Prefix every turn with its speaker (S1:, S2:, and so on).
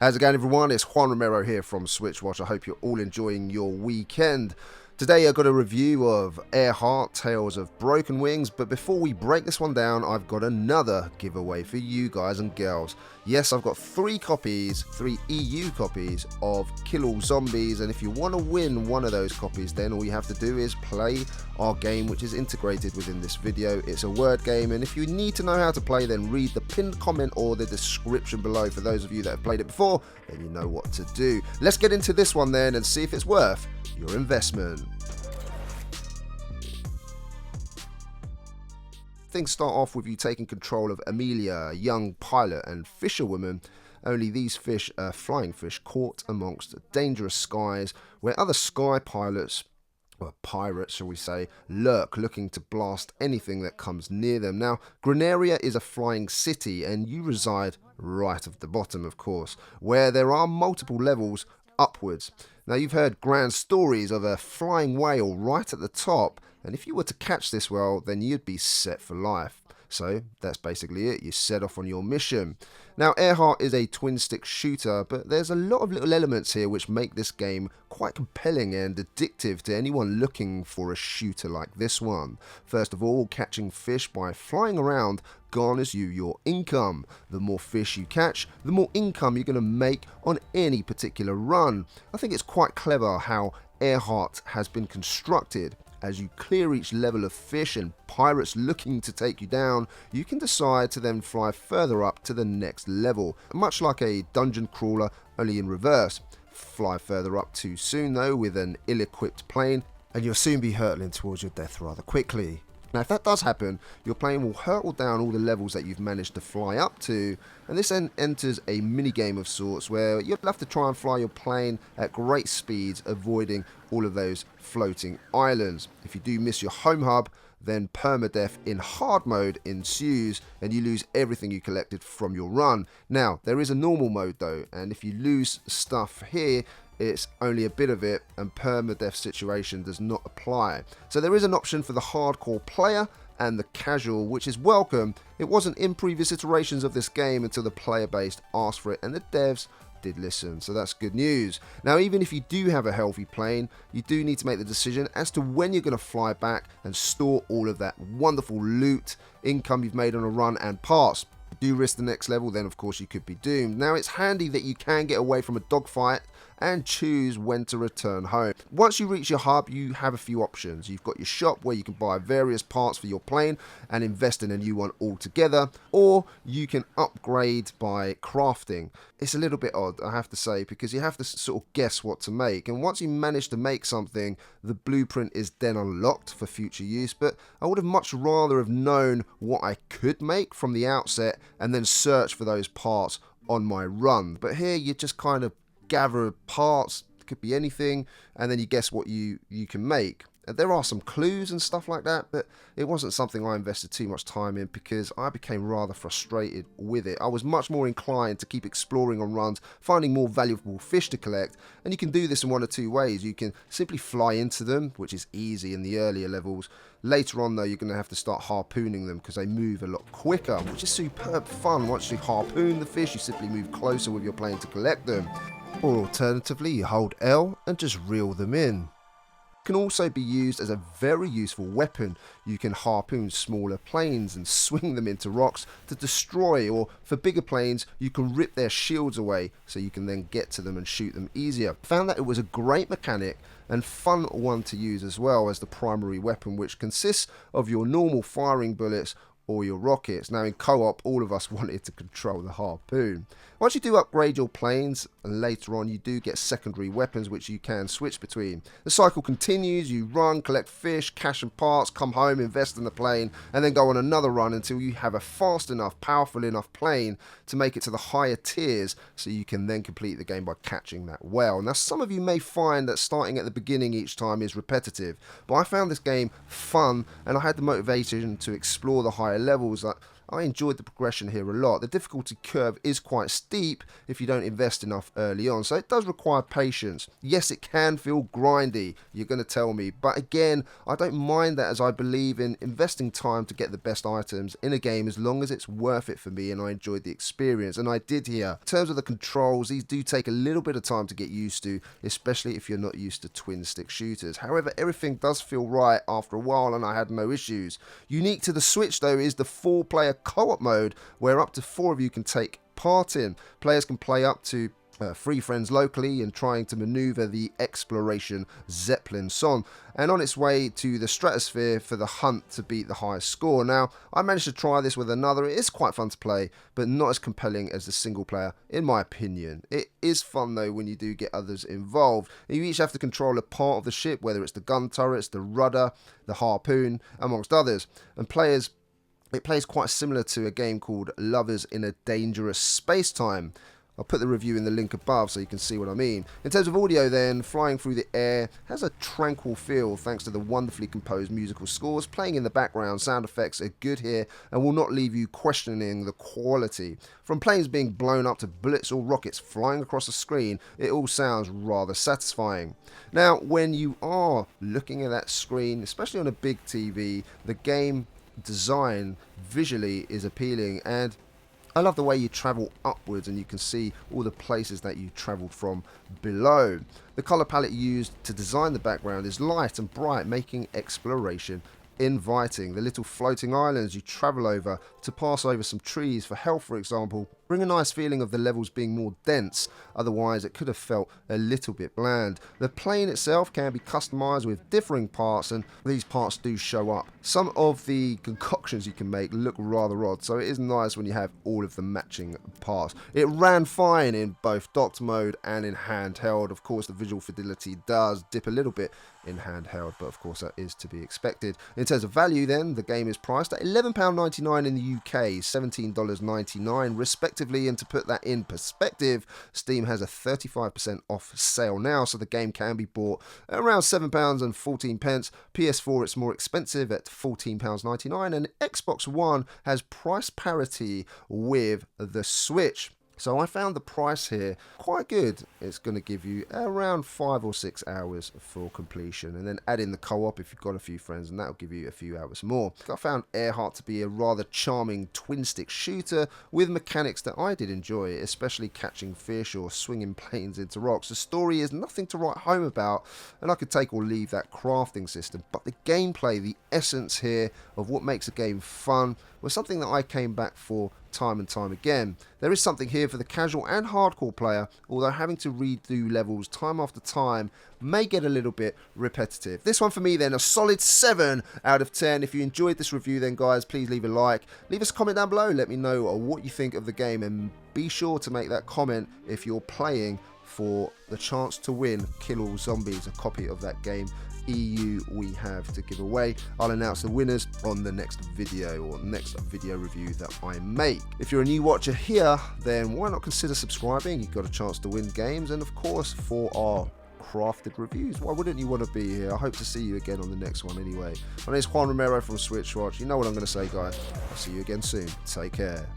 S1: How's it going, everyone? It's Juan Romero here from SwitchWatch. I hope you're all enjoying your weekend. Today I've got a review of Airheart, Tales of Broken Wings, but before we break this one down, I've got another giveaway for you guys and girls. Yes, I've got 3 EU copies of Kill All Zombies, and if you want to win one of those copies, then all you have to do is play our game, which is integrated within this video. It's a word game, and if you need to know how to play, then read the pinned comment or the description below. For those of you that have played it before, then you know what to do. Let's get into this one then and see if it's worth your investment. Things start off with you taking control of Amelia, a young pilot and fisherwoman. Only these fish are flying fish caught amongst dangerous skies where other sky pilots, or pirates shall we say, lurk looking to blast anything that comes near them. Now, Granaria is a flying city and you reside right at the bottom, of course, where there are multiple levels upwards. Now, you've heard grand stories of a flying whale right at the top, and if you were to catch this whale, then you'd be set for life. So that's basically it. You set off on your mission. Now, Airheart is a twin-stick shooter, but there's a lot of little elements here which make this game quite compelling and addictive to anyone looking for a shooter like this one. First of all, catching fish by flying around garners you your income. The more fish you catch, the more income you're going to make on any particular run. I think it's quite clever how Airheart has been constructed. As you clear each level of fish and pirates looking to take you down, you can decide to then fly further up to the next level, much like a dungeon crawler, only in reverse. Fly further up too soon though with an ill-equipped plane, and you'll soon be hurtling towards your death rather quickly. Now, if that does happen, your plane will hurtle down all the levels that you've managed to fly up to, and this then enters a mini-game of sorts where you'll have to try and fly your plane at great speeds, avoiding all of those floating islands. If you do miss your home hub, then permadeath in hard mode ensues and you lose everything you collected from your run. Now, there is a normal mode though, and if you lose stuff here, it's only a bit of it, and permadeath situation does not apply. So there is an option for the hardcore player and the casual, which is welcome. It wasn't in previous iterations of this game until the player base asked for it, and the devs did listen, so that's good news. Now, even if you do have a healthy plane, you do need to make the decision as to when you're going to fly back and store all of that wonderful loot, income you've made on a run, and parts. If you do risk the next level, then of course you could be doomed. Now, it's handy that you can get away from a dogfight and choose when to return home. Once you reach your hub, you have a few options. You've got your shop where you can buy various parts for your plane and invest in a new one altogether, or you can upgrade by crafting. It's a little bit odd, I have to say, because you have to sort of guess what to make, and once you manage to make something, the blueprint is then unlocked for future use. But I would have much rather have known what I could make from the outset and then search for those parts on my run. But here you just kind of gather parts, it could be anything, and then you guess what you can make. There are some clues and stuff like that, but it wasn't something I invested too much time in because I became rather frustrated with it. I was much more inclined to keep exploring on runs, finding more valuable fish to collect, and you can do this in one of 2 ways. You can simply fly into them, which is easy in the earlier levels. Later on though, you're going to have to start harpooning them because they move a lot quicker, which is superb fun. Once you harpoon the fish, you simply move closer with your plane to collect them. Or alternatively, you hold L and just reel them in. It can also be used as a very useful weapon. You can harpoon smaller planes and swing them into rocks to destroy, or for bigger planes you can rip their shields away so you can then get to them and shoot them easier. Found that it was a great mechanic and fun one to use as well as the primary weapon, which consists of your normal firing bullets or your rockets. Now, in co-op, all of us wanted to control the harpoon. Once you do upgrade your planes, and later on you do get secondary weapons which you can switch between. The cycle continues. You run, collect fish, cash and parts, come home, invest in the plane, and then go on another run until you have a fast enough, powerful enough plane to make it to the higher tiers, so you can then complete the game by catching that whale. Now, some of you may find that starting at the beginning each time is repetitive, but I found this game fun and I had the motivation to explore the higher levels. I enjoyed the progression here a lot. The difficulty curve is quite steep if you don't invest enough early on, so it does require patience. Yes, it can feel grindy, you're going to tell me, but again, I don't mind that, as I believe in investing time to get the best items in a game as long as it's worth it for me and I enjoyed the experience, and I did here. In terms of the controls, these do take a little bit of time to get used to, especially if you're not used to twin stick shooters. However, everything does feel right after a while and I had no issues. Unique to the Switch though is the 4-player co-op mode, where up to 4 of you can take part in. Players can play up to 3 friends locally and trying to maneuver the exploration Zeppelin song, and on its way to the stratosphere for the hunt to beat the highest score. Now, I managed to try this with another. It is quite fun to play, but not as compelling as the single player, in my opinion. It is fun though when you do get others involved. You each have to control a part of the ship, whether it's the gun turrets, the rudder, the harpoon, amongst others, and it plays quite similar to a game called Lovers in a Dangerous Space-Time. I'll put the review in the link above so you can see what I mean. In terms of audio then, flying through the air has a tranquil feel thanks to the wonderfully composed musical scores playing in the background. Sound effects are good here and will not leave you questioning the quality. From planes being blown up to bullets or rockets flying across the screen, it all sounds rather satisfying. Now, when you are looking at that screen, especially on a big TV, the game design visually is appealing, and I love the way you travel upwards and you can see all the places that you traveled from below. The colour palette used to design the background is light and bright, making exploration inviting. The little floating islands you travel over to pass over some trees for health, for example, bring a nice feeling of the levels being more dense. Otherwise it could have felt a little bit bland. The plane itself can be customized with differing parts, and these parts do show up. Some of the concoctions you can make look rather odd, so it is nice when you have all of the matching parts. It ran fine in both docked mode and in handheld. Of course, the visual fidelity does dip a little bit in handheld, but of course that is to be expected. In terms of value then, the game is priced at £11.99 in the UK, $17.99 respectively, and to put that in perspective, Steam has a 35% off sale now, so the game can be bought at around £7.14. PS4 it's more expensive at £14.99, and Xbox One has price parity with the Switch. So I found the price here quite good. It's going to give you around 5 or 6 hours for completion, and then add in the co-op if you've got a few friends, and that'll give you a few hours more. I found Airheart to be a rather charming twin-stick shooter with mechanics that I did enjoy, especially catching fish or swinging planes into rocks. The story is nothing to write home about, and I could take or leave that crafting system, but the gameplay, the essence here of what makes a game fun, was something that I came back for time and time again. There is something here for the casual and hardcore player, although having to redo levels time after time may get a little bit repetitive. This one for me then, a solid 7 out of 10. If you enjoyed this review then guys, please leave a like, leave us a comment down below, let me know what you think of the game, and be sure to make that comment if you're playing for the chance to win Kill All Zombies, a copy of that game EU we have to give away. I'll announce the winners on the next video, or next video review that I make. If you're a new watcher here, then why not consider subscribing? You've got a chance to win games, and of course for our crafted reviews, why wouldn't you want to be here? I hope to see you again on the next one anyway. My name is Juan Romero from SwitchWatch. You know what I'm going to say guys, I'll see you again soon. Take care.